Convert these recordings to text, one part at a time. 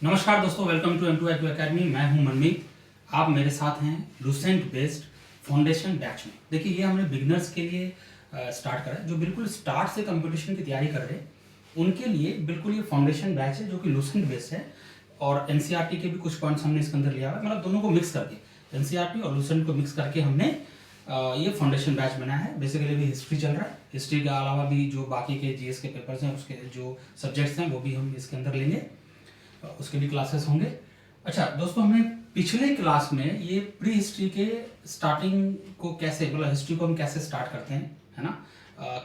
नमस्कार दोस्तों, welcome to M2 IQ academy. मैं हूं मनमीत। आप मेरे साथ हैं लूसेंट बेस्ड फाउंडेशन बैच में। देखिए, ये हमने बिगिनर्स के लिए स्टार्ट करा है, जो बिल्कुल स्टार्ट से कंपटीशन की तैयारी कर रहे हैं उनके लिए बिल्कुल ये फाउंडेशन बैच है जो कि लूसेंट बेस्ड है। और NCERT के भी कुछ पॉइंट्स हमने इसके अंदर लिया हुआ है, मतलब दोनों को मिक्स करके NCERT और लूसेंट को मिक्स करके हमने ये फाउंडेशन बैच बनाया है। बेसिकली अभी हिस्ट्री चल रहा है, हिस्ट्री के अलावा भी जो बाकी के GS के पेपर्स हैं, उसके जो सब्जेक्ट्स हैं वो भी हम इसके अंदर लेंगे, उसके भी क्लासेस होंगे। अच्छा दोस्तों, हमने पिछले क्लास में ये प्री हिस्ट्री के स्टार्टिंग को कैसे, मतलब हिस्ट्री को हम कैसे स्टार्ट करते हैं, है ना,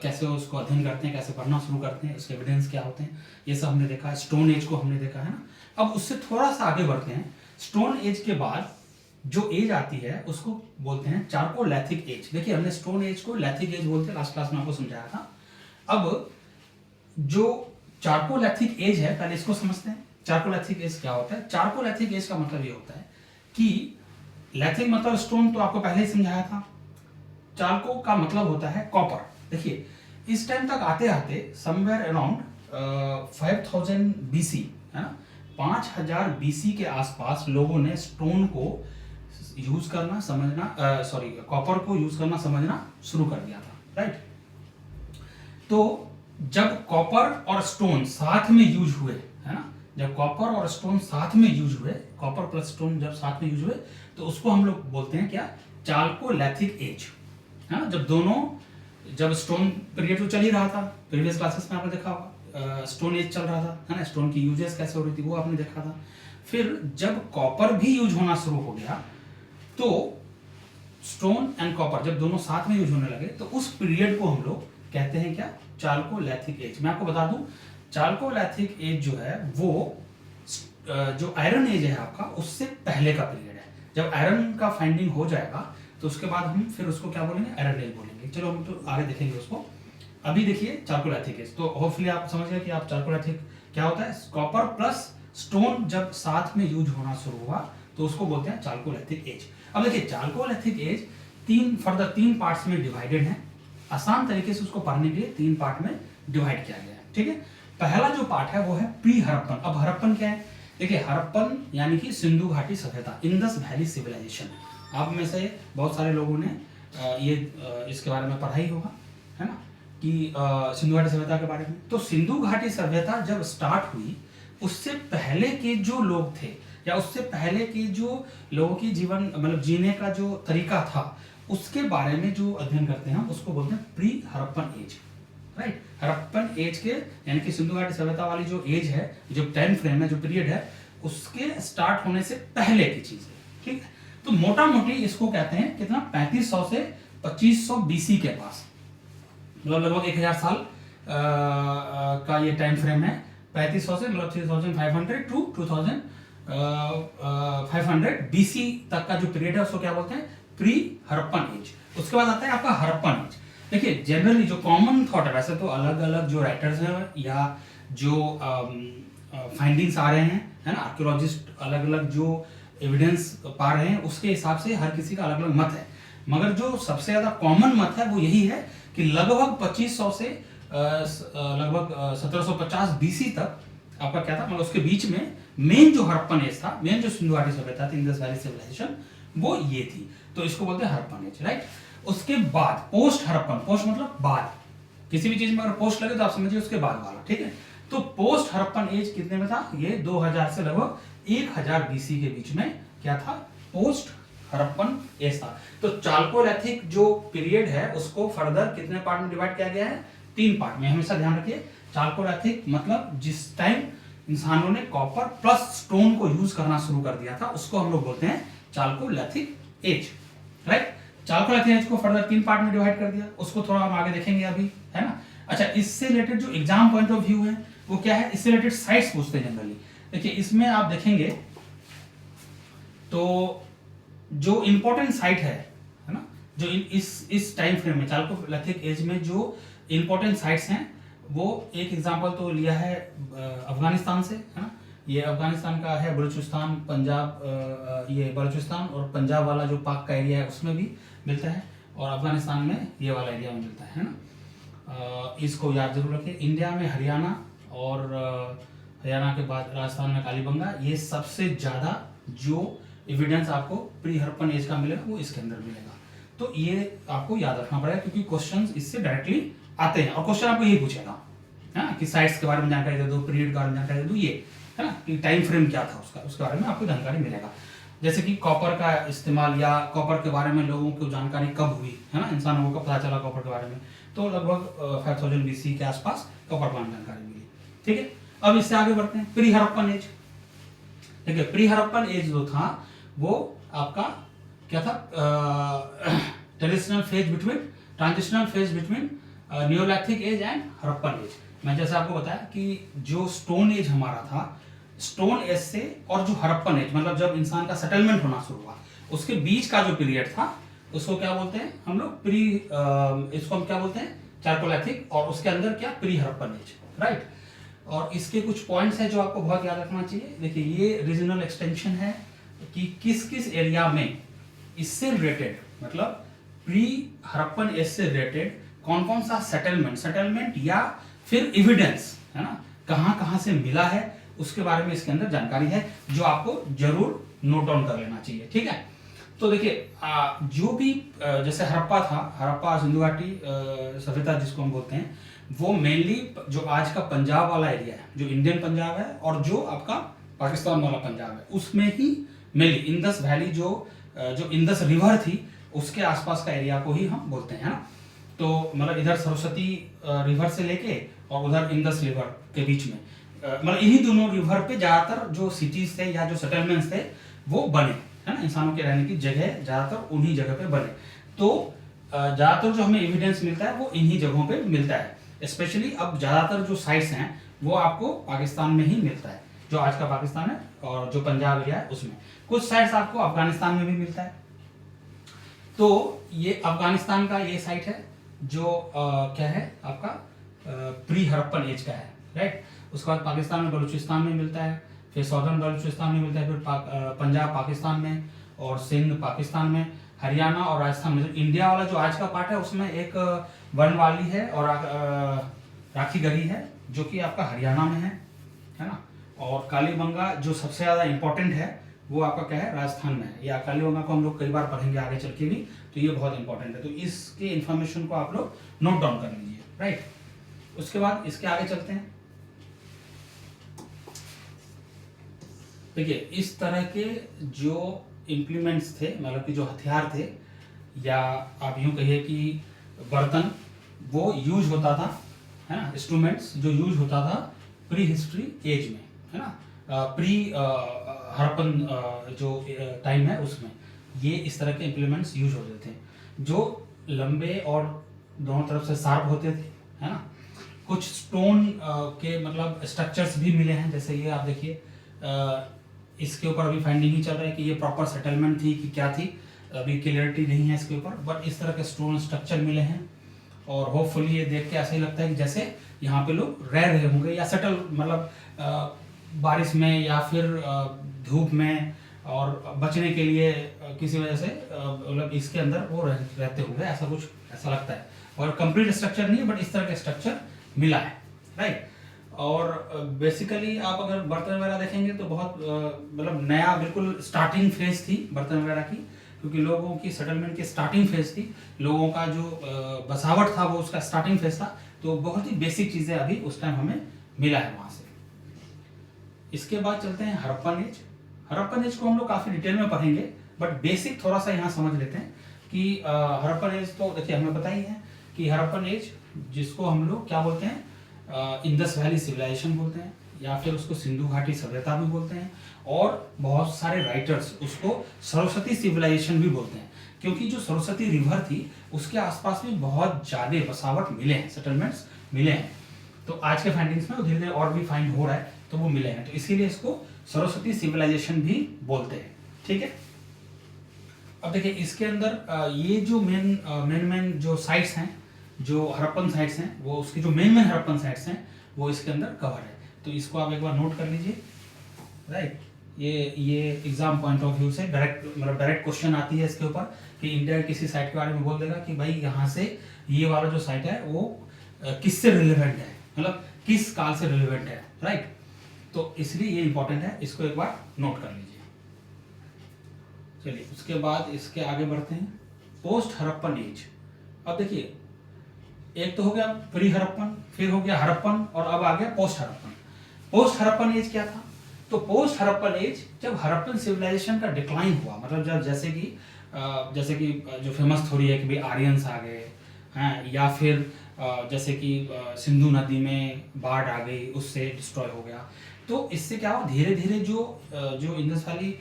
कैसे उसको अध्ययन करते हैं, कैसे पढ़ना शुरू करते हैं, उसके एविडेंस क्या होते हैं, ये सब हमने देखा। स्टोन एज को हमने देखा, है ना। अब उससे थोड़ा सा आगे बढ़ते हैं। स्टोन एज के बाद जो एज आती है उसको बोलते हैं चारकोलैथिक एज। देखिए, हमने स्टोन एज को लैथिक एज बोलते हैं, लास्ट क्लास में आपको समझाया था। अब जो चारकोलैथिक एज है, पहले इसको समझते हैं। चारकोलैथिक एज क्या होता है? चारकोलैथिक एज का मतलब ये होता है कि लैथिक मतलब स्टोन, तो आपको पहले ही समझाया था। चारको का मतलब होता है कॉपर। देखिए, इस टाइम तक आते आते समवेयर अराउंड 5000 BC, है ना, 5000 BC के आसपास लोगों ने स्टोन को यूज करना समझना, कॉपर को यूज करना समझना शुरू कर दिया था, राइट। तो जब कॉपर और स्टोन साथ में यूज हुए, है ना, जब कॉपर और स्टोन साथ में यूज हुए, कॉपर प्लस स्टोन जब साथ में यूज हुए, तो उसको हम लोग बोलते हैं क्या? चारकोलैथिक एज, है ना। जब स्टोन पीरियड तो चल ही रहा था, प्रीवियस क्लासेस में आपने देखा होगा, स्टोन एज चल रहा था, है ना, स्टोन की यूजेस कैसे हो रही थी वो आपने देखा था। फिर जब कॉपर भी यूज होना शुरू हो गया, तो स्टोन एंड कॉपर जब दोनों साथ में यूज होने लगे, तो उस पीरियड को हम लोग कहते हैं क्या? चारकोलैथिक एज। मैं आपको बता दूं, चारकोलैथिक एज जो है वो जो आयरन एज है आपका, उससे पहले का पीरियड है। जब आयरन का फाइंडिंग हो जाएगा तो उसके बाद हम फिर उसको क्या बोलेंगे? आयरन एज बोलेंगे। चलो हम तो आगे देखेंगे उसको। अभी देखिए चारकोलैथिक एज, तो होपफुली आप समझ गए कि आप चारकोलैथिक क्या होता है। कॉपर प्लस स्टोन जब साथ में यूज होना शुरू हुआ तो उसको बोलते हैं चारकोलैथिक एज। अब देखिए, चारकोलैथिक एज तीन पार्ट्स में डिवाइडेड है। आसान तरीके से उसको पढ़ने के लिए 3 पार्ट में डिवाइड किया गया है, ठीक है। पहला जो पार्ट है वो है प्री हड़प्पन। अब हड़प्पन क्या है? देखिए, हड़प्पन यानी कि सिंधु घाटी सभ्यता, इंडस वैली सिविलाइजेशन। आप में से बहुत सारे लोगों ने इसके बारे में पढ़ा ही होगा, है ना, कि सिंधु घाटी सभ्यता के बारे में। तो सिंधु घाटी सभ्यता जब स्टार्ट हुई, उससे पहले के जो लोग थे, या उससे पहले के जो लोगों की जीवन, मतलब जीने का जो तरीका था, उसके बारे में जो अध्ययन करते हैं उसको बोलते हैं pre Harappan age, right. Harappan age के यानी कि सिंधु घाटी सभ्यता वाली जो एज है, जो टाइम फ्रेम है, जो पीरियड है, उसके स्टार्ट होने से पहले की चीज है, ठीक है। तो मोटा मोटी इसको कहते हैं कितना? 3500 से 2500 BC के पास, मतलब लगभग 1000 साल का ये टाइम फ्रेम है। 3500 से मतलब 3500 टू 2500 BC तक का जो पीरियड है उसको क्या बोलते हैं? Pre Harappan age. उसके बाद आता है आपका हड़प्पन एज। देखिए, जनरली जो कॉमन थॉट है, वैसे तो अलग अलग जो राइटर्स हैं या जो फाइंडिंग्स आ रहे हैं, है ना, आर्कियोलॉजिस्ट अलग अलग जो एविडेंस पा रहे हैं, उसके हिसाब से हर किसी का अलग अलग मत है। मगर जो सबसे ज्यादा कॉमन मत है वो यही है कि लगभग 2500 से लगभग 1750 BC तक आपका क्या था, मतलब उसके बीच में मेन जो हड़प्पन एज था, मेन जो सिंधु घाटी सभ्यता थी, इंडस वैली सिविलाइजेशन, वो ये थी। तो इसको बोलते हैं हड़प्पन एज, राइट। उसके बाद पोस्ट हड़प्पन, पोस्ट मतलब बाद, किसी भी चीज में अगर पोस्ट लगे तो आप समझिए उसके बाद वाला, ठीक है। तो पोस्ट हड़प्पन एज कितने में था? ये 2000 से लगभग 1000 BC के बीच में क्या था? पोस्ट हड़प्पन एज था। तो चारकोलैथिक जो पीरियड है उसको फर्दर कितने पार्ट में डिवाइड किया गया है? 3 पार्ट में। हमेशा ध्यान रखिए, चारकोलैथिक मतलब जिस टाइम इंसानों ने कॉपर प्लस स्टोन को यूज करना शुरू कर दिया था, उसको हम लोग बोलते हैं चारकोलैथिक एज, राइट। चारकोलैथिक एज को फर्दर 3 पार्ट में डिवाइड कर दिया, उसको थोड़ा हम आगे देखेंगे अभी, है ना। अच्छा, इससे रिलेटेड जो एग्जाम पॉइंट ऑफ व्यू है वो क्या है? इससे रिलेटेड साइट्स पूछते हैं जनरली। देखिए, इसमें आप देखेंगे तो जो इंपॉर्टेंट साइट है ना, जो इस टाइम फ्रेम में चारकोलैथिक एज में जो इंपॉर्टेंट साइट्स हैं, वो एक एग्जांपल तो लिया है अफगानिस्तान से, है ना। ये अफगानिस्तान का है, बलूचिस्तान, पंजाब, ये बलूचिस्तान और पंजाब वाला जो पाक का एरिया है उसमें भी मिलता है, और अफगानिस्तान में ये वाला एरिया में मिलता है ना। इसको याद जरूर रखिए। इंडिया में हरियाणा और हरियाणा के बाद राजस्थान में कालीबंगा। ये सबसे ज़्यादा जो एविडेंस आपको प्री हड़प्पन एज का मिलेगा वो इसके अंदर मिलेगा। तो ये आपको याद रखना पड़ेगा क्योंकि क्वेश्चंस इससे डायरेक्टली आते हैं और क्वेश्चन आपको यही पूछेगा है ना कि साइट्स के बारे में जानकारी दे दो, पीरियड के बारे में जानकारी दे दो, ये है ना कि टाइम फ्रेम क्या था उसका, उसके बारे में आपको जानकारी मिलेगा। जैसे कि कॉपर का इस्तेमाल या कॉपर के बारे में लोगों को जानकारी कब हुई है ना, इंसानों को पता चला कॉपर के बारे में, तो लगभग 5000 BC के आसपास कॉपर के बारे में जानकारी मिली। ठीक है, अब इससे आगे बढ़ते हैं प्री हड़प्पन एज। देखिए प्री हड़प्पन एज जो था वो आपका क्या था, traditional phase between, transitional phase between Neolithic age and Harappan age. मैं जैसे आपको बताया कि जो स्टोन एज हमारा था, स्टोन एज से और जो हड़प्पन एज मतलब जब इंसान का सेटलमेंट होना शुरू हुआ उसके बीच का जो पीरियड था उसको क्या बोलते हैं हम लोग प्री, इसको हम क्या बोलते हैं चारकोलिथिक, और उसके अंदर क्या प्री हड़प्पन एज, राइट। और इसके कुछ पॉइंट्स हैं जो आपको बहुत याद रखना चाहिए। देखिए ये रीजनल एक्सटेंशन है कि किस किस एरिया में इससे रिलेटेड मतलब प्री हड़प्पन एज से रिलेटेड कौन कौन सा सेटलमेंट या फिर एविडेंस है ना कहाँ कहाँ से मिला है, उसके बारे में इसके अंदर जानकारी है जो आपको जरूर नोट डाउन कर लेना चाहिए। ठीक है, तो देखिए जो भी जैसे हड़प्पा था, हड़प्पा सिंधु घाटी सभ्यता जिसको हम बोलते हैं, वो मेनली जो आज का पंजाब वाला एरिया है, जो इंडियन पंजाब है और जो आपका पाकिस्तान वाला पंजाब है, उसमें ही मेनली इंडस वैली जो इंडस रिवर थी उसके आसपास का एरिया को ही हम बोलते हैं ना। तो मतलब इधर सरस्वती रिवर से लेके और उधर इंडस रिवर के बीच में मतलब इन्हीं दोनों रिवर पे ज्यादातर जो सिटीज थे या जो सेटलमेंट्स थे वो बने है ना, इंसानों के रहने की जगह ज्यादातर उन्हीं जगह पे बने। तो ज्यादातर जो हमें एविडेंस मिलता है वो इन्हीं जगहों पे मिलता है। स्पेशली अब ज्यादातर जो साइट्स हैं वो आपको पाकिस्तान में ही मिलता है, जो आज का पाकिस्तान है और जो पंजाब एरिया है उसमें। कुछ साइट्स आपको अफगानिस्तान में भी मिलता है। तो ये अफगानिस्तान का ये साइट है जो क्या है आपका प्री हड़प्पन एज का है, राइट। उसके बाद पाकिस्तान में बलूचिस्तान में मिलता है, फिर सॉदर्न बलूचिस्तान में मिलता है, फिर पंजाब पाकिस्तान में और सिंध पाकिस्तान में, हरियाणा और राजस्थान में। इंडिया वाला जो आज का पार्ट है उसमें एक वनवाली है और राखी गढ़ी है जो कि आपका हरियाणा में है ना। और कालीबंगा जो सबसे ज़्यादा इंपॉर्टेंट है वो आपका क्या है राजस्थान में है। या कालीबंगा को हम लोग कई बार पढ़ेंगे आगे चल के भी, तो ये बहुत इंपॉर्टेंट है, तो इसके इन्फॉर्मेशन को आप लोग नोट डाउन कर लीजिए, राइट। उसके बाद इसके आगे चलते हैं। देखिए इस तरह के जो इम्प्लीमेंट्स थे मतलब कि जो हथियार थे या आप यूं कहिए कि बर्तन वो यूज होता था है ना, इंस्ट्रूमेंट्स जो यूज होता था प्री हिस्ट्री एज में है ना, प्री हड़प्पन जो टाइम है उसमें ये इस तरह के इम्प्लीमेंट्स यूज होते थे जो लंबे और दोनों तरफ से शार्प होते थे है ना। कुछ स्टोन के मतलब स्ट्रक्चर्स भी मिले हैं, जैसे ये आप देखिए इसके ऊपर अभी फाइंडिंग ही चल रहा है कि ये प्रॉपर सेटलमेंट थी कि क्या थी, अभी क्लियरिटी नहीं है इसके ऊपर, बट इस तरह के स्टोन स्ट्रक्चर मिले हैं और होपफुली ये देख के ऐसा ही लगता है कि जैसे यहाँ पे लोग रह रहे होंगे या सेटल मतलब बारिश में या फिर धूप में और बचने के लिए किसी वजह से मतलब इसके अंदर वो रहते होंगे, ऐसा कुछ ऐसा लगता है। और कंप्लीट स्ट्रक्चर नहीं है बट इस तरह का स्ट्रक्चर मिला है, राइट। और बेसिकली आप अगर बर्तन वगैरह देखेंगे तो बहुत मतलब नया बिल्कुल स्टार्टिंग फेज थी बर्तन वगैरह की, क्योंकि लोगों की सेटलमेंट की स्टार्टिंग फेज थी, लोगों का जो बसावट था वो उसका स्टार्टिंग फेज था, तो बहुत ही बेसिक चीज़ें अभी उस टाइम हमें मिला है वहाँ से। इसके बाद चलते हैं हड़प्पन एज। हड़प्पन एज को हम लोग काफ़ी डिटेल में पढ़ेंगे बट बेसिक थोड़ा सा यहाँ समझ लेते हैं कि हड़प्पन एज तो देखिए हमें पता ही है कि हड़प्पन एज जिसको हम लोग क्या बोलते हैं इंडस वैली सिविलाइजेशन बोलते हैं या फिर उसको सिंधु घाटी सभ्यता भी बोलते हैं, और बहुत सारे राइटर्स उसको सरस्वती सिविलाइजेशन भी बोलते हैं, क्योंकि जो सरस्वती रिवर थी उसके आसपास में बहुत ज़्यादा बसावट मिले हैं, सेटलमेंट्स मिले हैं। तो आज के फाइंडिंग्स में धीरे धीरे और भी फाइंड हो रहा है तो वो मिले हैं, तो इसीलिए इसको सरस्वती सिविलाइजेशन भी बोलते हैं, ठीक है। अब देखिए इसके अंदर ये जो मेन जो साइट्स हैं, जो हड़प्पन साइट्स हैं, वो उसकी जो मेन हड़प्पन साइट्स हैं वो इसके अंदर कवर है, तो इसको आप एक बार नोट कर लीजिए, राइट। ये एग्जाम पॉइंट ऑफ व्यू से डायरेक्ट क्वेश्चन आती है इसके ऊपर कि इंडिया किसी साइट के बारे में बोल देगा कि भाई यहाँ से ये वाला जो साइट है वो किससे रिलेवेंट है, मतलब किस काल से रिलेवेंट है, राइट। तो इसलिए ये इंपॉर्टेंट है, इसको एक बार नोट कर लीजिए। चलिए उसके बाद इसके आगे बढ़ते हैं, पोस्ट हड़प्पन एज। अब देखिए, एक तो हो गया प्री हड़प्पन, फिर हो गया हड़प्पन, और अब आ गया post Harappan. Post Harappan age क्या था? तो पोस्ट हड़प्पन एज जब हड़प्पन सिविलाइजेशन का डिक्लाइन हुआ, मतलब जब जैसे कि जो फेमस थ्योरी है कि भाई आर्यंस आ गए हैं, या फिर जैसे कि सिंधु नदी में बाढ़ आ गई, उससे डिस्ट्रॉय हो गया। तो इससे क्या हुआ, धीरे धीरे जो इंडस वैली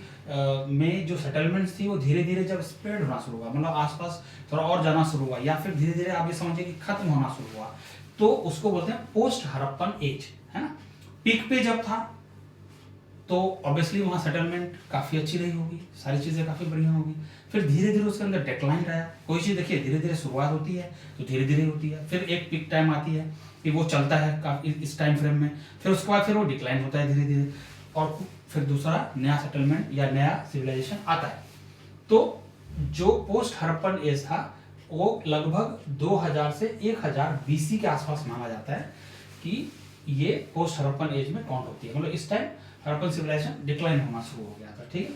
में जो सेटलमेंट्स थी वो धीरे धीरे जब स्प्रेड होना शुरू हुआ, मतलब आसपास थोड़ा और जाना शुरू हुआ, या फिर धीरे धीरे आप ये समझिए कि खत्म होना शुरू हुआ, तो उसको बोलते हैं पोस्ट हड़प्पन एज, है ना। पीक पे जब था तो ऑब्वियसली वहाँ सेटलमेंट काफ़ी अच्छी रही होगी, सारी चीज़ें काफ़ी बढ़िया होगी। फिर धीरे धीरे उसके अंदर डिक्लाइन रहा। कोई चीज़ देखिए धीरे धीरे शुरुआत होती है तो धीरे धीरे होती है, फिर एक पीक टाइम आती है कि वो चलता है काफ़ी इस टाइम फ्रेम में, फिर उसके बाद फिर वो डिक्लाइन होता है धीरे धीरे, और फिर दूसरा नया सेटलमेंट या नया सिविलाइजेशन आता है। तो जो पोस्ट हड़प्पन एज था वो लगभग 2000 से 1000 बीसी के आसपास माना जाता है कि ये पोस्ट हड़प्पन एज में काउंट होती है, मतलब इस टाइम हड़प्पन सिविलाइजेशन डिक्लाइन होना शुरू हो गया था, ठीक है।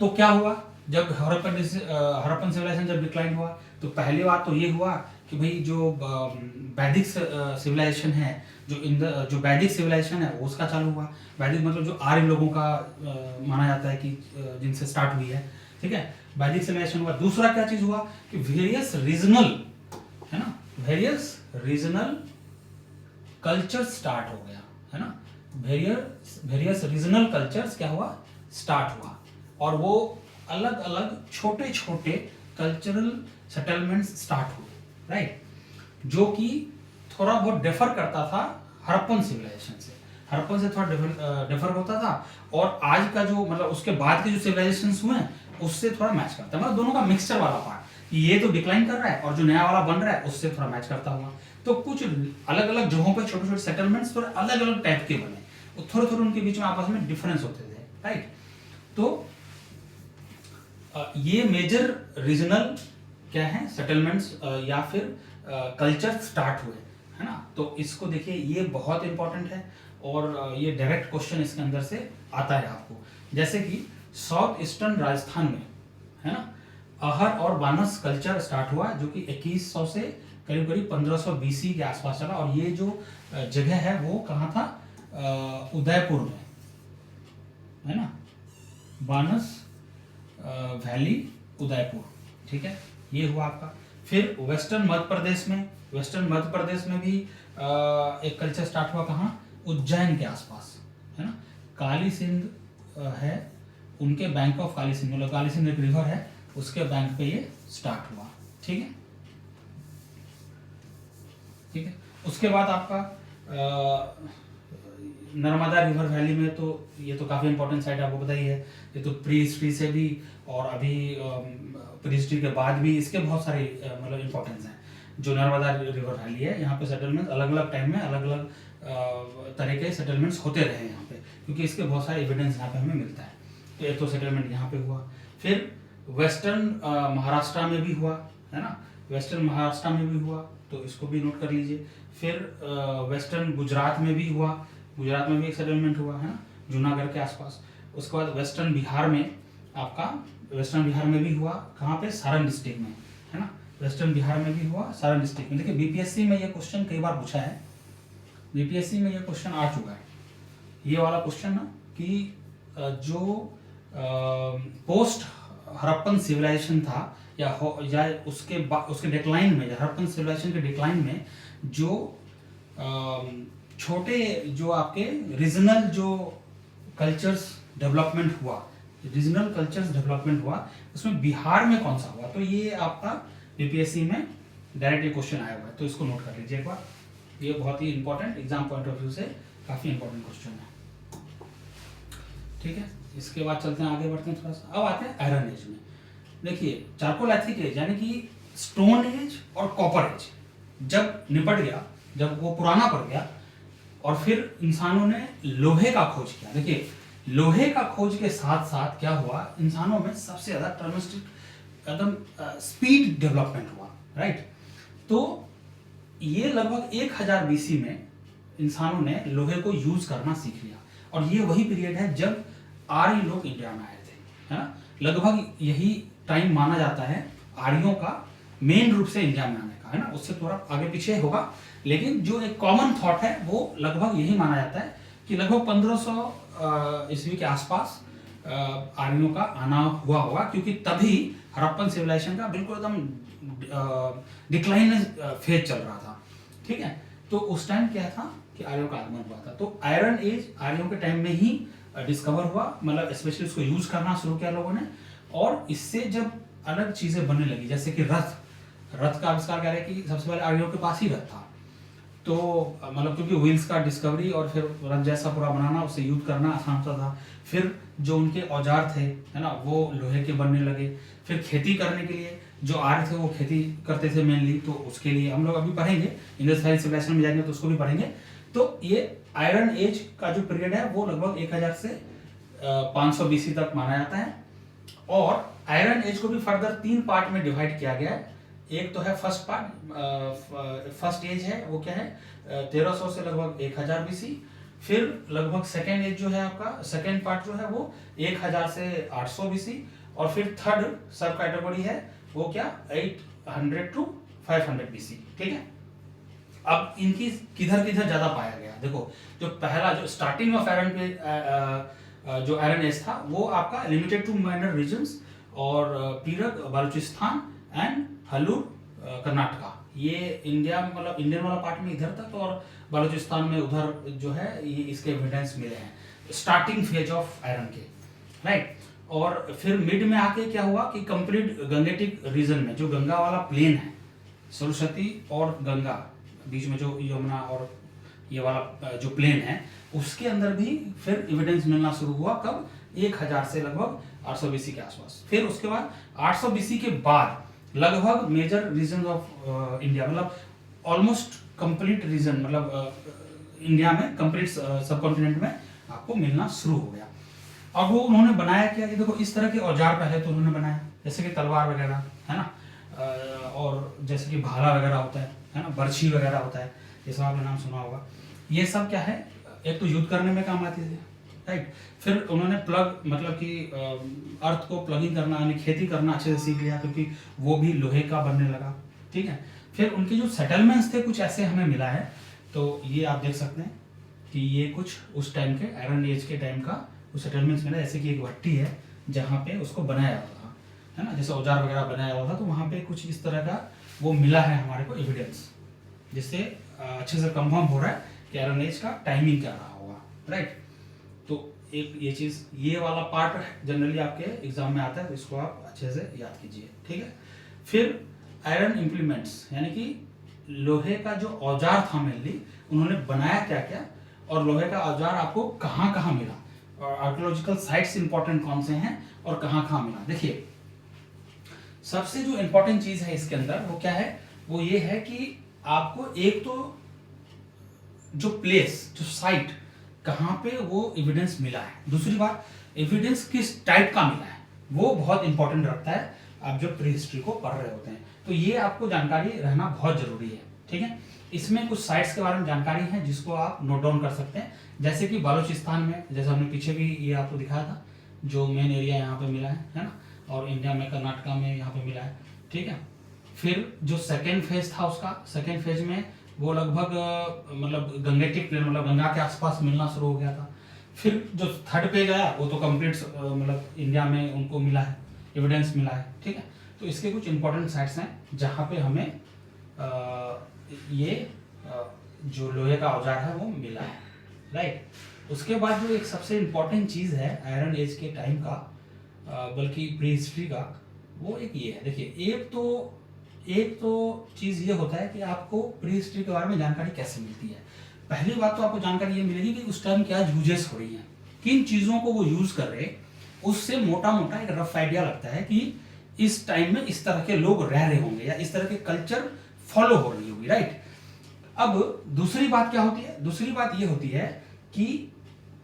तो क्या हुआ जब हड़प्पन सिविलाइजेशन जब डिक्लाइन हुआ, तो पहली बात तो ये हुआ कि भाई जो वैदिक सिविलाइजेशन है, जो वैदिक सिविलाइजेशन है वो उसका चालू हुआ। वैदिक मतलब जो आर्य लोगों का माना जाता है कि जिनसे स्टार्ट हुई है, ठीक है, वैदिक सिविलाइजेशन हुआ। दूसरा क्या चीज हुआ कि वेरियस रीजनल, है ना, वेरियस रीजनल कल्चर स्टार्ट हो गया, है ना। वेरियस रीजनल कल्चर्स क्या हुआ, स्टार्ट हुआ, और वो अलग अलग छोटे छोटे कल्चरल सेटलमेंट्स स्टार्ट हुए, राइट, जो कि थोड़ा बहुत डिफर करता था हड़प्पन सिविलाइजेशन से। हड़प्पन से थोड़ा डिफर होता था, और आज का जो मतलब उसके बाद के जो सिविलाइजेशंस हुए हैं उससे थोड़ा मैच करता है, मतलब दोनों का मिक्सचर वाला पार्ट, ये तो डिक्लाइन कर रहा है और जो नया वाला बन रहा है उससे थोड़ा मैच करता हुआ। तो कुछ अलग अलग जगहों पर छोटे छोटे सेटलमेंट्स थोड़े अलग अलग टाइप के बने, थोड़े थोड़े उनके बीच में आपस में डिफरेंस होते थे, राइट। तो ये मेजर रीजनल क्या है सेटलमेंट्स या फिर कल्चर स्टार्ट हुए, है ना। तो इसको देखिए, ये बहुत इंपॉर्टेंट है, और ये डायरेक्ट क्वेश्चन इसके अंदर से आता है आपको। जैसे कि साउथ ईस्टर्न राजस्थान में, है ना, अहर और बानस कल्चर स्टार्ट हुआ, जो कि 2100 से करीब करीब 1500 बीसी के आसपास चला, और ये जो जगह है वो कहाँ था, उदयपुर में, है ना, बानस वैली उदयपुर, ठीक है, ये हुआ आपका। फिर वेस्टर्न मध्य प्रदेश में भी एक कल्चर स्टार्ट हुआ, कहाँ, उज्जैन के आसपास, है ना। काली सिंध है, उनके बैंक ऑफ काली सिंध, मतलब काली सिंध एक रिवर है, उसके बैंक पे ये स्टार्ट हुआ, ठीक है, ठीक है। उसके बाद आपका नर्मदा रिवर वैली में, तो ये तो काफ़ी इंपॉर्टेंट साइट आपको पता ही है, ये तो प्री हिस्ट्री से भी और अभी प्री हिस्ट्री के बाद भी इसके बहुत सारे मतलब इंपॉर्टेंस हैं। जो नर्मदा रिवर वैली है, यहाँ पे सेटलमेंट अलग अलग टाइम में अलग अलग तरह के सेटलमेंट्स होते रहे हैं यहाँ पे, क्योंकि इसके बहुत सारे एविडेंस यहाँ पे हमें मिलता है। तो एक तो सेटलमेंट यहाँ पे हुआ, फिर वेस्टर्न महाराष्ट्र में भी हुआ, है ना, वेस्टर्न महाराष्ट्र में भी हुआ, तो इसको भी नोट कर लीजिए। फिर वेस्टर्न गुजरात में भी हुआ, गुजरात में भी एक सेटलमेंट हुआ, है ना, जूनागढ़ के आसपास। उसके बाद वेस्टर्न बिहार में भी हुआ, कहाँ पे, सारण डिस्ट्रिक्ट में, है ना, वेस्टर्न बिहार में भी हुआ, सारण डिस्ट्रिक्ट में। देखिए बीपीएससी में ये क्वेश्चन कई बार पूछा है, बीपीएससी में ये क्वेश्चन आ चुका है, ये वाला क्वेश्चन ना, कि जो पोस्ट हड़प्पन सिविलाइजेशन था या उसके डिक्लाइन में, हड़प्पन सिविलाइजेशन के डिक्लाइन में जो छोटे जो आपके रीजनल जो कल्चर्स डेवलपमेंट हुआ, उसमें बिहार में कौन सा हुआ। तो ये आपका बीपीएससी में डायरेक्ट ये क्वेश्चन आया हुआ है, तो इसको नोट कर लीजिए एक बार, ये बहुत ही important exam point of view से काफी इंपॉर्टेंट क्वेश्चन है, ठीक है। इसके बाद चलते हैं, आगे बढ़ते हैं थोड़ा सा। अब आते हैं आयरन एज में। देखिए चारकोलिथिक एज यानी कि स्टोन एज और कॉपर एज जब निपट गया, जब वो पुराना पड़ गया, और फिर इंसानों ने लोहे का खोज किया। देखिए लोहे का खोज के साथ साथ क्या हुआ, इंसानों में सबसे ज्यादा एकदम स्पीड डेवलपमेंट हुआ, राइट। तो ये लगभग 1000 बीसी में इंसानों ने लोहे को यूज करना सीख लिया। और ये वही पीरियड है जब आर्य लोग इंडिया में आए थे, है ना। लगभग यही टाइम माना जाता है आर्यों का मेन रूप से इंडिया में आने का, है ना। उससे थोड़ा आगे पीछे होगा, लेकिन जो एक कॉमन थॉट है वो लगभग यही माना जाता है कि लगभग 1500 ईस्वी के आसपास आर्यों का आना हुआ होगा, क्योंकि तभी हड़प्पन सिविलाइजेशन का बिल्कुल एकदम डिक्लाइन फेज चल रहा था, ठीक है। तो उस टाइम क्या था कि आर्यों का आगमन हुआ था। तो आयरन एज आर्यों के टाइम में ही डिस्कवर हुआ, मतलब स्पेशली उसको यूज करना शुरू किया लोगों ने। और इससे जब अलग चीजें बनने लगी, जैसे कि रथ का आविष्कार कह रहे हैं कि सबसे पहले आर्यों के पास ही रथ था। तो मतलब क्योंकि व्हील्स का डिस्कवरी और फिर रथ जैसा पूरा बनाना, उससे युद्ध करना आसान होता था। फिर जो उनके औजार थे, है ना, वो लोहे के बनने लगे। फिर खेती करने के लिए जो आर्य थे वो खेती करते थे मेनली, तो उसके लिए हम लोग अभी पढ़ेंगे, इंडस वैली सिविलाइजेशन में जाएंगे तो उसको भी पढ़ेंगे। तो ये आयरन एज का जो पीरियड है वो लगभग 1000 से 500 बीसी तक माना जाता है। और आयरन एज को भी फर्दर 3 पार्ट में डिवाइड किया गया है। एक तो है फर्स्ट पार्ट, फर्स्ट एज है वो क्या है 1300 से लगभग 1000 बीसी। फिर लगभग सेकेंड एज जो है आपका, सेकेंड पार्ट जो है वो 1000 से 800 बीसी। और फिर थर्ड सब कैटेगरी है वो क्या 800 टू 500 बीसी, ठीक है। अब इनकी किधर किधर ज्यादा पाया गया, देखो जो पहला जो स्टार्टिंग ऑफ आयरन पे जो आयरन एज था वो आपका लिमिटेड टू माइनर रीजन्स, और पीरक बलूचिस्तान एंड हलूर कर्नाटका, ये इंडिया मतलब इंडियन वाला पार्ट में इधर तक, और बलूचिस्तान में उधर जो है ये इसके एविडेंस मिले हैं स्टार्टिंग फेज ऑफ आयरन के, राइट। और फिर मिड में आके क्या हुआ कि कंप्लीट गंगेटिक रीजन में जो गंगा वाला प्लेन है, सरस्वती और गंगा बीच में जो यमुना और ये वाला जो प्लेन है, उसके अंदर भी फिर एविडेंस मिलना शुरू हुआ कब 1000 से लगभग 800 बीसी के आसपास। फिर उसके बाद 800 बीसी के बाद लगभग मेजर रीजन ऑफ इंडिया, मतलब ऑलमोस्ट कंप्लीट रीजन, मतलब इंडिया में कंप्लीट सब कॉन्टिनेंट में आपको मिलना शुरू हो गया। और वो उन्होंने बनाया क्या कि देखो इस तरह के औजार पहले तो उन्होंने बनाया, जैसे कि तलवार वगैरह, है ना, और जैसे कि भाला वगैरह होता है ना, बर्छी वगैरह होता है, ये सब आपने नाम सुना होगा। ये सब क्या है, एक तो युद्ध करने में काम आती थी, राइट। फिर उन्होंने प्लग मतलब कि अर्थ को प्लगिंग करना यानी खेती करना अच्छे से सीख लिया, क्योंकि वो भी लोहे का बनने लगा, ठीक है। फिर उनके जो सेटलमेंट्स थे कुछ ऐसे हमें मिला है, तो ये आप देख सकते हैं कि ये कुछ उस टाइम के आयरन एज के टाइम का कुछ सेटलमेंट्स मिला, जैसे कि एक भट्टी है जहाँ पे उसको बनाया जाता था, है ना, जैसे औजार वगैरह बनाया जाता था, तो वहाँ पे कुछ इस तरह का वो मिला है हमारे को एविडेंस, जिससे अच्छे से कंफर्म हो रहा है कि आयरन एज का टाइमिंग क्या रहा होगा, राइट। तो एक ये चीज़, ये वाला पार्ट जनरली आपके एग्जाम में आता है, तो इसको आप अच्छे से याद कीजिए, ठीक है। फिर आयरन इम्प्लीमेंट्स, यानी कि लोहे का जो औजार था मेनली उन्होंने बनाया क्या क्या, और लोहे का औजार आपको कहाँ कहाँ मिला, और आर्कियोलॉजिकल साइट्स इंपॉर्टेंट कौन से हैं और कहाँ कहाँ मिला। देखिए सबसे जो इंपॉर्टेंट चीज है इसके अंदर वो क्या है, वो ये है कि आपको एक तो जो प्लेस, जो साइट कहाँ पे वो एविडेंस मिला है, दूसरी बात एविडेंस किस टाइप का मिला है, वो बहुत इंपॉर्टेंट रखता है आप जब प्री हिस्ट्री को पढ़ रहे होते हैं। तो ये आपको जानकारी रहना बहुत जरूरी है, ठीक है। इसमें कुछ साइट्स के बारे में जानकारी है जिसको आप नोट डाउन कर सकते हैं, जैसे कि बलूचिस्तान में, जैसे हमने पीछे भी ये आपको दिखाया था, जो मेन एरिया यहाँ पे मिला है ना, और इंडिया में कर्नाटका में यहाँ पे मिला है, ठीक है। फिर जो सेकेंड फेज था उसका, सेकेंड फेज में वो लगभग मतलब गंगेटिक प्लेन, मतलब गंगा के आसपास मिलना शुरू हो गया था। फिर जो थर्ड पेज आया वो तो कंप्लीट मतलब इंडिया में उनको मिला है, एविडेंस मिला है, ठीक है। तो इसके कुछ इंपॉर्टेंट साइट्स हैं जहाँ पे हमें ये जो लोहे का औजार है वो मिला है, राइट। उसके बाद जो एक सबसे इम्पोर्टेंट चीज़ है आयरन एज के टाइम का, बल्कि प्री हिस्ट्री का, वो एक ये है। देखिए एक तो चीज़ ये होता है कि आपको प्री हिस्ट्री के बारे में जानकारी कैसे मिलती है। पहली बात तो आपको जानकारी ये मिलेगी कि उस टाइम क्या यूजेस हो रही हैं, किन चीज़ों को वो यूज़ कर रहे, उससे मोटा मोटा एक रफ आइडिया लगता है कि इस टाइम में इस तरह के लोग रह रहे होंगे या इस तरह के कल्चर फॉलो हो रही होगी, राइट। अब दूसरी बात क्या होती है, दूसरी बात ये होती है कि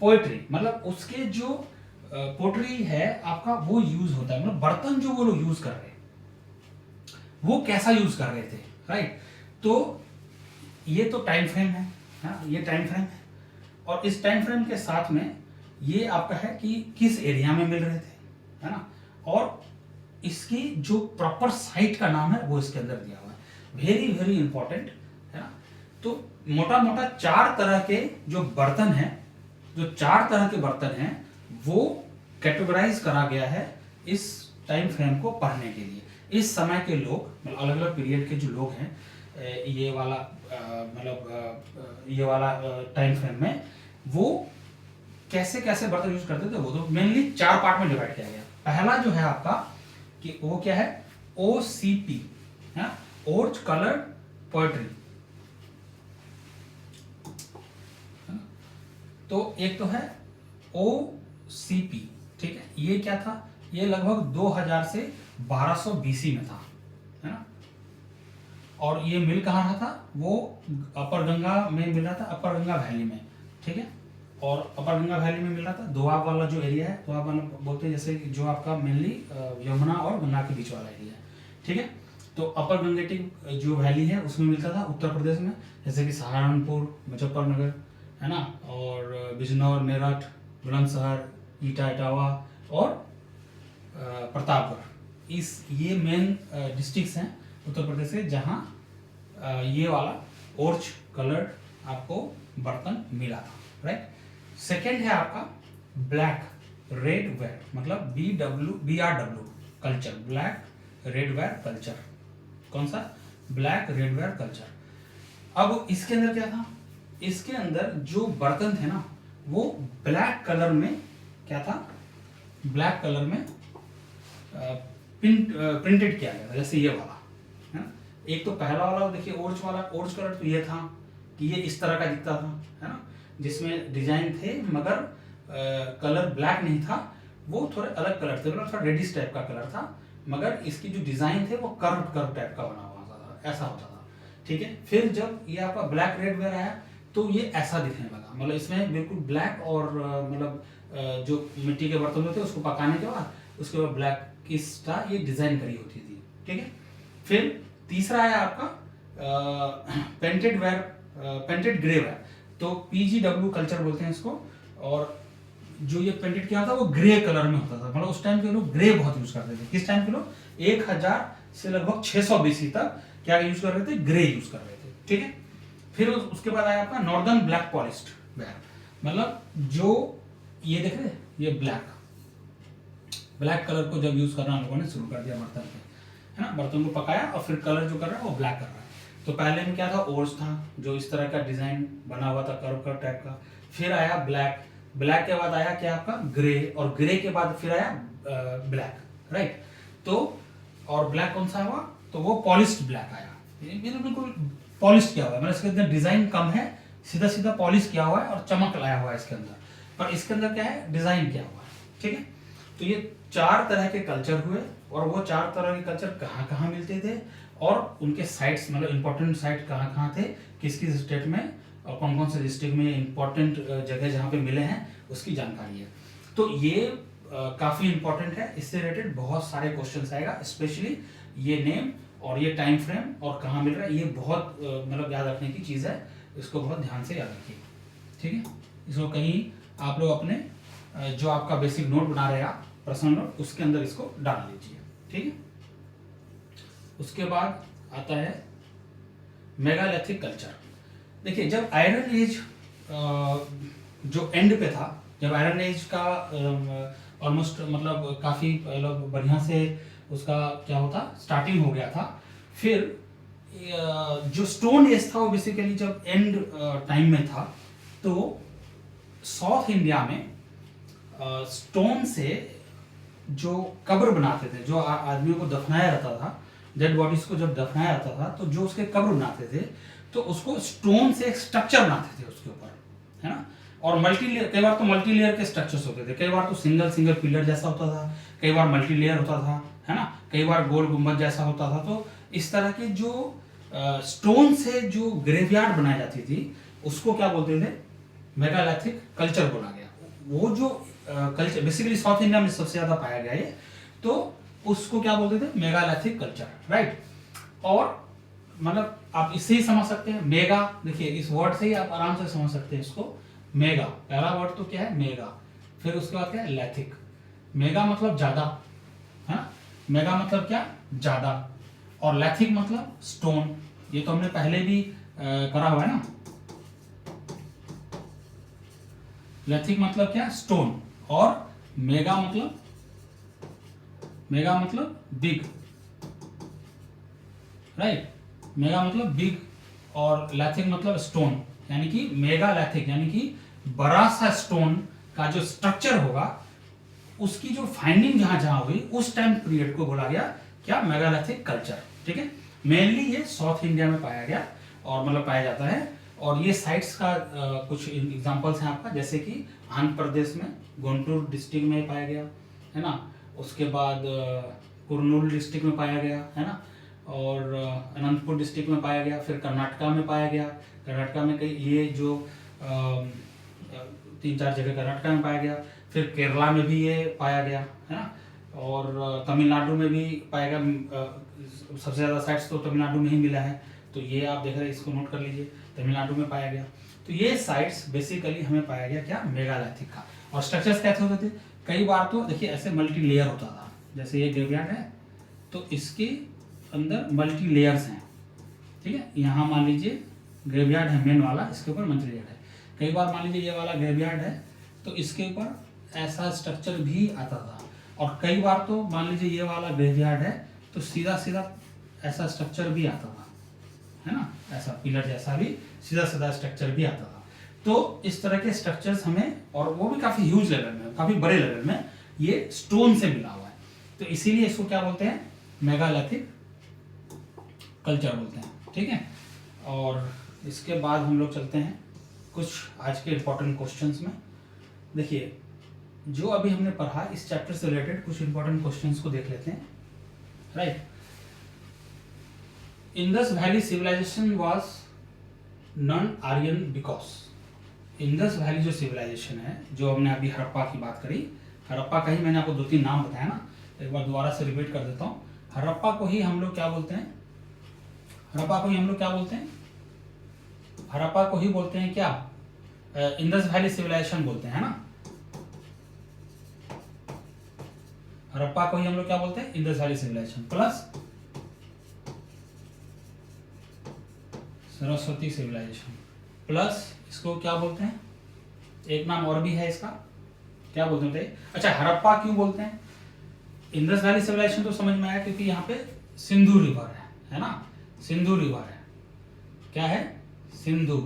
पोएट्री, मतलब उसके जो पोएट्री है आपका वो यूज होता है, मतलब बर्तन जो वो लोग यूज कर रहे हैं वो कैसा यूज कर रहे थे, राइट। तो ये तो टाइम फ्रेम है, है, ये टाइम फ्रेम है। और इस टाइम फ्रेम के साथ में ये आपका है कि किस एरिया में मिल रहे थे, है ना, और इसकी जो प्रॉपर साइट का नाम है वो इसके अंदर दिया हुआ है। वेरी वेरी इंपॉर्टेंट, है ना। तो मोटा मोटा 4 तरह के जो बर्तन हैं, जो 4 तरह के बर्तन हैं वो कैटेगराइज करा गया है इस टाइम फ्रेम को पढ़ने के लिए। इस समय के लोग, मतलब अलग अलग पीरियड के जो लोग हैं, ये वाला ये वाला टाइम फ्रेम में वो कैसे कैसे बर्तन यूज करते थे, वो तो मेनली 4 पार्ट में डिवाइड किया गया। पहला जो है आपका कि वो क्या है, OCP, है, ओर्च कलर पोएट्री। तो एक तो है OCP, ठीक है, ये क्या था, ये लगभग 2000 से 1200 BC में था, है ना। और ये मिल कहाँ रहा था, वो अपर गंगा में मिल रहा था, अपर गंगा वैली में, ठीक है। और अपर गंगा वैली में मिल रहा था, दोआब वाला जो एरिया है, दोआब वाला बोलते हैं जैसे जो आपका मेनली यमुना और गंगा के बीच वाला एरिया है, ठीक है। तो अपर गंगेटिक जो वैली है उसमें मिलता था उत्तर प्रदेश में, जैसे कि सहारनपुर, मुजफ्फरनगर, है ना, और बिजनौर, मेरठ, बुलंदशहर, ईटा, इटावा और प्रतापगढ़। ये मेन डिस्ट्रिक्ट्स हैं उत्तर प्रदेश के जहाँ ये वाला ओर्च कलर्ड आपको बर्तन मिला था, राइट। सेकेंड है आपका ब्लैक रेड वेयर, मतलब BRW culture, black red ware culture. कौन सा, ब्लैक रेड वेयर कल्चर। अब इसके अंदर क्या था, इसके अंदर जो बर्तन थे ना वो ब्लैक कलर में, क्या था, ब्लैक कलर में प्रिंटेड किया गया था, जैसे ये वाला है ना। एक तो पहला वाला देखिए ओर्च वाला, ओर्च कलर तो ये था कि ये इस तरह का दिखता था, है ना, जिसमें डिजाइन थे मगर कलर ब्लैक नहीं था, वो थोड़े अलग कलर थे, मतलब थोड़ा रेडिश टाइप का कलर था, मगर इसकी जो डिजाइन थे वो कर्व टाइप का बना हुआ था, ऐसा होता था, ठीक है। फिर जब ये आपका ब्लैक रेड वेयर आया तो ये ऐसा दिखने लगा, मतलब इसमें बिल्कुल ब्लैक और मतलब जो मिट्टी के बर्तन होते हैं उसको पकाने के बाद उसके बाद ब्लैक किस का ये डिजाइन करी होती थी, ठीक है। फिर तीसरा आया आपका painted ware, painted grey ware, तो PGW कल्चर बोलते हैं इसको। और जो ये पेंटेड किया था वो ग्रे कलर में होता था, मतलब उस टाइम के लोग ग्रे बहुत यूज करते थे। किस टाइम के लोग, 1000 से लगभग 600 BC तक क्या यूज कर रहे थे, ग्रे यूज कर रहे थे, ठीक है। फिर उसके बाद आया आपका नॉर्दर्न ब्लैक पॉलिश्ड वेयर, मतलब जो ये देख रहे हैं, ये ब्लैक कलर को जब यूज करना लोगों ने शुरू कर दिया बर्तन पे, है ना, बर्तन को पकाया और फिर कलर जो कर रहा है वो ब्लैक कर रहा है। तो पहले में क्या था, ओर्च था जो इस तरह का डिजाइन बना हुआ था कर्व टाइप का। फिर आया ब्लैक, ब्लैक के बाद आया क्या आपका ग्रे, और ग्रे के बाद फिर आया ब्लैक, राइट। तो और ब्लैक कौन सा हुआ, तो वो पॉलिश्ड ब्लैक आया, ये बिल्कुल पॉलिश किया हुआ है, मतलब इसके अंदर डिजाइन कम है, सीधा सीधा पॉलिश किया हुआ है और चमक लाया हुआ है इसके अंदर, पर इसके अंदर क्या है, डिजाइन किया हुआ है, ठीक है। तो ये 4 तरह के कल्चर हुए, और वो 4 तरह के कल्चर कहाँ कहाँ मिलते थे और उनके साइट्स, मतलब इंपॉर्टेंट साइट कहाँ कहाँ थे, किस किस स्टेट में और कौन कौन से डिस्ट्रिक्ट में इंपॉर्टेंट जगह जहाँ पे मिले हैं उसकी जानकारी है। तो ये काफ़ी इंपॉर्टेंट है, इससे रिलेटेड बहुत सारे क्वेश्चंस आएगा, स्पेशली ये नेम और ये टाइम फ्रेम और कहाँ मिल रहा है, ये बहुत मतलब याद रखने की चीज़ है, इसको बहुत ध्यान से याद रखिए, ठीक है। इसको कहीं आप लोग अपने जो आपका बेसिक नोट बना रहे आप, पर्सनल नोट, उसके अंदर इसको डाल लीजिए, ठीक है। उसके बाद आता है मेगालिथिक कल्चर। देखिए जब आयरन एज जो एंड पे था, जब आयरन एज का ऑलमोस्ट मतलब काफ़ी बढ़िया से उसका क्या होता स्टार्टिंग हो गया था, फिर जो स्टोन एज था वो बेसिकली जब एंड टाइम में था, तो साउथ इंडिया में स्टोन से जो कब्र बनाते थे, जो आदमियों को दफनाया रहता था, डेड बॉडीज को जब दफनाया रहता था, तो जो उसके कब्र बनाते थे तो उसको स्टोन से एक स्ट्रक्चर बनाते थे उसके ऊपर, है ना। और मल्टी लेयर, कई बार तो मल्टी लेयर के स्ट्रक्चर्स होते थे, कई बार तो सिंगल पिलर जैसा होता था, कई बार मल्टी लेयर होता था, है ना, कई बार गोल गुंबद जैसा होता था। तो इस तरह के जो स्टोन से जो ग्रेवयार्ड बनाई जाती थी उसको क्या बोलते थे, मेगालिथिक कल्चर बोला गया। वो जो कल्चर बेसिकली साउथ इंडिया में सबसे ज्यादा पाया गया है, तो उसको क्या बोलते थे, मेगालिथिक कल्चर, राइट। और मतलब आप इससे ही समझ सकते हैं मेगा, देखिए इस वर्ड से ही आप आराम से समझ सकते हैं इसको। मेगा पहला वर्ड तो क्या है मेगा, फिर उसके बाद क्या है लैथिक। मेगा मतलब ज्यादा है ना, मेगा मतलब क्या ज्यादा, और लैथिक मतलब स्टोन। ये तो हमने पहले भी करा हुआ है ना। लैथिक मतलब क्या स्टोन, और मेगा मतलब बिग, राइट। मेगा मतलब बिग और लैथिक मतलब स्टोन, यानी कि मेगा लैथिक यानी कि बड़ा सा स्टोन का जो स्ट्रक्चर होगा उसकी जो फाइंडिंग जहां जहां हुई उस टाइम पीरियड को बोला गया क्या मेगालिथिक कल्चर। ठीक है, मेनली ये साउथ इंडिया में पाया गया और मतलब पाया जाता है। और ये साइट्स का कुछ एग्जांपल्स हैं आपका, जैसे कि आंध्र प्रदेश में गुंटूर डिस्ट्रिक्ट में पाया गया है ना, उसके बाद कुरनूल डिस्ट्रिक्ट में पाया गया है ना, और अनंतपुर डिस्ट्रिक्ट में पाया गया, फिर कर्नाटका में पाया गया। कर्नाटका में कई ये जो 3-4 जगह कर्नाटका में पाया गया, फिर केरला में भी ये पाया गया है ना, और तमिलनाडु में भी पाया गया। सबसे ज़्यादा साइट्स तो तमिलनाडु में ही मिला है, तो ये आप देख रहे हैं, इसको नोट कर लीजिए, तमिलनाडु में पाया गया। तो ये साइट्स बेसिकली हमें पाया गया क्या मेगालिथिक का। और स्ट्रक्चर्स कैसे होते थे, कई बार तो देखिए ऐसे मल्टी लेयर होता था, जैसे ये ग्रेवयार्ड है तो इसके अंदर मल्टी लेयर्स हैं। ठीक है, यहाँ मान लीजिए ग्रेवयार्ड है मेन वाला, इसके ऊपर मल्टी लेयर है। कई बार मान लीजिए ये वाला ग्रेवयार्ड है तो इसके ऊपर ऐसा स्ट्रक्चर भी आता था, और कई बार तो मान लीजिए ये वाला ग्रेवयार्ड है तो सीधा सीधा ऐसा स्ट्रक्चर भी आता था, है ना, ऐसा पिलर जैसा भी सीधा सीधा स्ट्रक्चर भी आता था। तो इस तरह के स्ट्रक्चर्स हमें, और वो भी काफी ह्यूज लेवल में, काफी बड़े लेवल में, ये स्टोन से मिला हुआ है। तो इसीलिए इसको क्या बोलते हैं मेगालिथिक कल्चर बोलते हैं। ठीक है, और इसके बाद हम लोग चलते हैं कुछ आज के इंपॉर्टेंट क्वेश्चंस में। देखिए जो अभी हमने पढ़ा इस चैप्टर से रिलेटेड कुछ इंपॉर्टेंट क्वेश्चंस को देख लेते हैं। Right, Indus valley civilisation was non Aryan because Indus valley जो सिविलाइजेशन है, जो हमने अभी हड़प्पा की बात करी, हड़प्पा का ही मैंने आपको 2-3 नाम बताया ना, एक बार दोबारा से रिपीट कर देता हूँ। हड़प्पा को ही हम लोग क्या बोलते हैं, हड़प्पा को ही हम लोग क्या बोलते हैं, हड़प्पा को ही बोलते हैं क्या, इंडस वैली सिविलाइजेशन बोलते हैं, है ना। हड़प्पा को ही हम लोग क्या बोलते हैं Indus valley civilisation, plus Saraswati civilisation, plus इसको क्या बोलते हैं, एक नाम और भी है इसका, क्या बोलते हैं। अच्छा, हड़प्पा क्यों बोलते हैं, इंडस वैली सिविलाइजेशन तो समझ में आया क्योंकि यहाँ पे सिंधु रिवर है ना, सिंधु रिवर है, क्या है सिंधु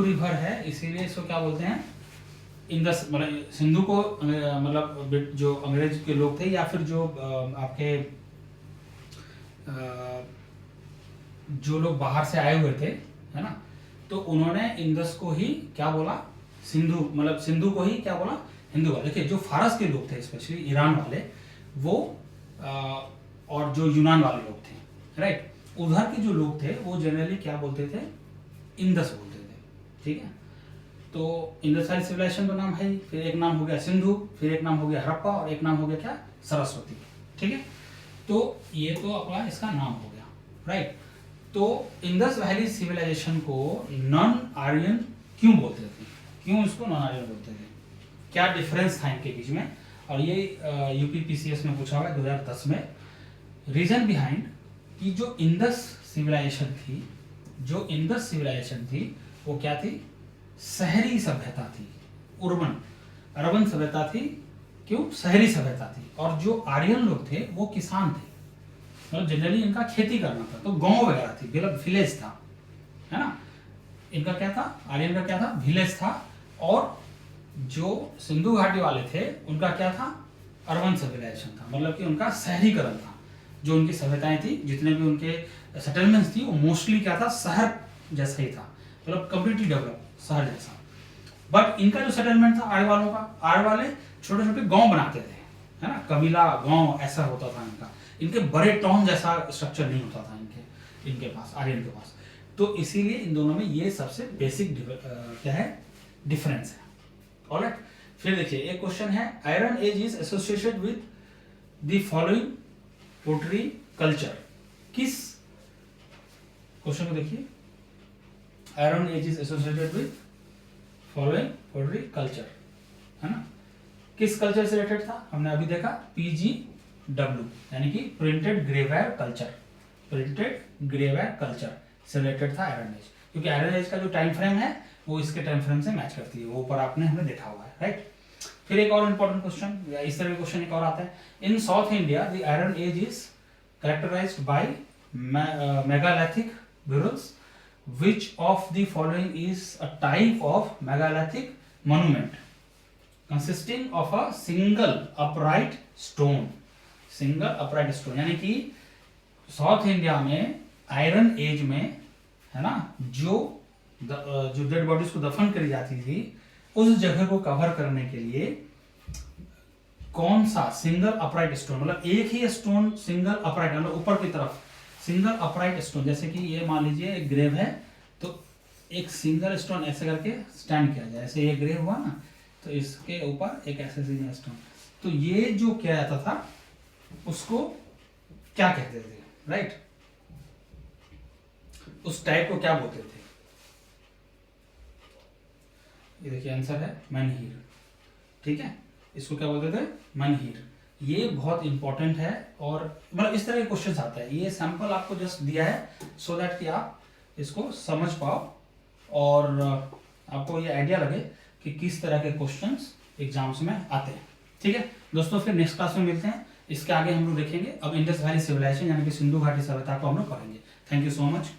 रिवर है, इसीलिए इसको क्या बोलते हैं इंडस। मतलब सिंधु को मतलब जो अंग्रेज के लोग थे या फिर जो आपके जो लोग बाहर से आए हुए थे, है ना, तो उन्होंने इंडस को ही क्या बोला सिंधु, मतलब सिंधु को ही क्या बोला हिंदू वाले। देखिए जो फारस के लोग थे, स्पेशली ईरान वाले, वो और जो यूनान वाले लोग थे, राइट, उधर के जो लोग थे वो जनरली क्या बोलते थे इंडस बोलते थे। ठीक है, तो इंडस वैली सिविलाइजेशन का नाम है, फिर एक नाम हो गया सिंधु, फिर एक नाम हो गया हड़प्पा, और एक नाम हो गया क्या सरस्वती। ठीक है, तो ये तो अपना इसका नाम हो गया, राइट। तो इंडस वैली सिविलाइजेशन को नॉन आर्यन क्यों बोलते थे, क्यों इसको नॉन आर्यन बोलते थे, क्या डिफरेंस था इनके बीच में, और ये यूपीपीसीएस में पूछा हुआ है 2010 में। रीजन बिहाइंड कि जो इंडस सिविलाइजेशन थी वो क्या थी, शहरी सभ्यता थी, अर्बन सभ्यता थी। क्यों, शहरी सभ्यता थी। और जो आर्यन लोग थे वो किसान थे, मतलब जनरली इनका खेती करना था, तो गांव वगैरह थी, विलेज था, है ना। इनका क्या था, आर्यन का क्या था, विलेज था। और जो सिंधु घाटी वाले थे उनका क्या था, अर्बन सिविलाइजेशन था, मतलब कि उनका शहरीकरण था। जो उनकी सभ्यताएं थी, जितने भी उनके सेटलमेंट्स थी, वो मोस्टली क्या था, शहर जैसा ही था, मतलब कंप्लीटली डेवलप शहर जैसा। बट इनका जो सेटलमेंट था आर्य वालों का, आर्य वाले छोटे छोटे गांव बनाते थे, है ना, कबीला गांव ऐसा होता था इनका। इनके बड़े टाउन जैसा स्ट्रक्चर नहीं होता था इनके पास, आर्यन के पास। तो इसीलिए इन दोनों में ये सबसे बेसिक क्या है, डिफरेंस है। ऑलराइट, फिर देखिए एक क्वेश्चन है, iron age is associated with the following pottery culture, किस क्वेश्चन को देखिए, iron age is associated with following poetry culture, है ना, किस कल्चर से रिलेटेड था, हमने अभी देखा PGW यानी कि प्रिंटेड ग्रेवायर कल्चर, प्रिंटेड ग्रेवायर कल्चर से रिलेटेड था आयरन एज, क्योंकि आयरन एज का जो टाइम फ्रेम है वो इसके टाइम फ्रेम से मैच करती है, वो ऊपर आपने हमें देखा हुआ है, राइट। फिर एक और इंपॉर्टेंट क्वेश्चन, इस तरह का क्वेश्चन एक और आता है, in South India the iron age is characterised by megalithic burials, which of the following is a type of megalithic monument consisting of a single upright stone, single upright stone, यानी कि south India में iron age में, है ना, जो dead bodies को दफन करी जाती थी उस जगह को कवर करने के लिए कौन सा सिंगल अपराइट स्टोन, मतलब एक ही स्टोन सिंगल अपराइट, मतलब ऊपर की तरफ सिंगल अपराइट स्टोन, जैसे कि ये मान लीजिए एक ग्रेव है तो एक सिंगल स्टोन ऐसे करके स्टैंड किया जाए, ऐसे ये ग्रेव हुआ ना तो इसके ऊपर एक ऐसे सिंगल स्टोन, तो ये जो किया जाता था उसको क्या कहते थे, राइट, उस टाइप को क्या बोलते थे, ये देखिए आंसर है मनहीर, ठीक है, इसको क्या बोलते थे, मनहीर। ये बहुत इंपॉर्टेंट है और मतलब इस तरह के क्वेश्चंस आता है, ये सैंपल आपको जस्ट दिया है सो दैट कि आप इसको समझ पाओ और आपको ये आइडिया लगे कि किस तरह के क्वेश्चंस एग्जाम्स में आते हैं, ठीक है दोस्तों। फिर नेक्स्ट क्लास में मिलते हैं, इसके आगे हम लोग देखेंगे अब इंडस वैली सिविलाइजेशन यानी कि सिंधु घाटी सभ्यता को हम लोग पढ़ेंगे। Thank you so much.